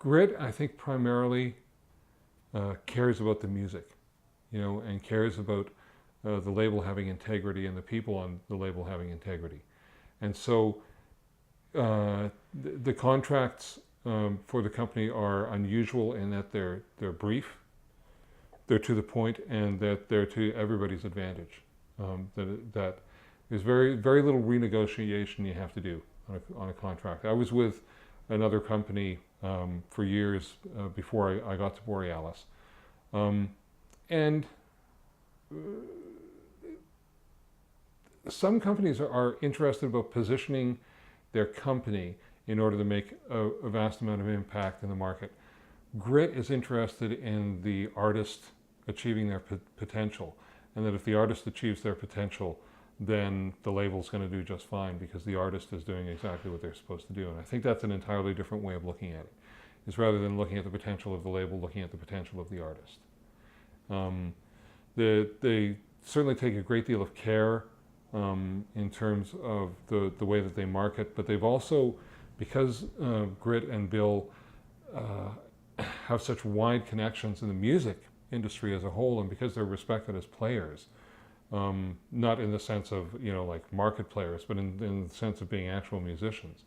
Grit, I think, primarily cares about the music, and cares about the label having integrity and the people on the label having integrity. And so the contracts for the company are unusual in that they're brief, they're to the point, and that they're to everybody's advantage. That there's very little renegotiation you have to do on a contract. I was with another company for years before I got to Borealis, and some companies are interested about positioning their company in order to make a vast amount of impact in the market. Grit is interested in the artist achieving their potential, and that if the artist achieves their potential, then the label's going to do just fine because the artist is doing exactly what they're supposed to do. And I think that's an entirely different way of looking at it, is rather than looking at the potential of the label, looking at the potential of the artist. They certainly take a great deal of care in terms of the way that they market, but they've also, because Grit and Bill have such wide connections in the music industry as a whole, and because they're respected as players, not in the sense of like market players, but in the sense of being actual musicians,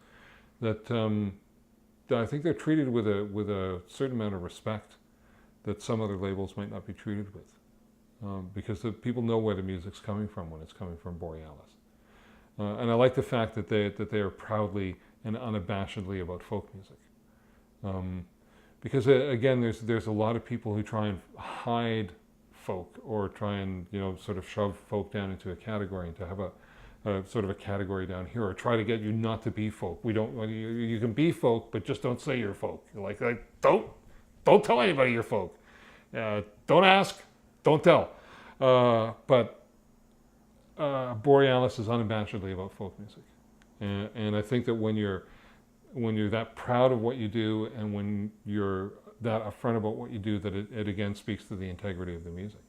that I think they're treated with a certain amount of respect that some other labels might not be treated with, because the people know where the music's coming from when it's coming from Borealis, and I like the fact that they are proudly and unabashedly about folk music, because again, there's a lot of people who try and hide folk, or try and sort of shove folk down into a category, and to have a sort of a category down here, or try to get you not to be folk. We don't. You can be folk, but just don't say you're folk. Like don't tell anybody you're folk. Don't ask, don't tell. But Borealis is unabashedly about folk music, and I think that when you're that proud of what you do, and when you're that upfront about what you do, that it again speaks to the integrity of the music.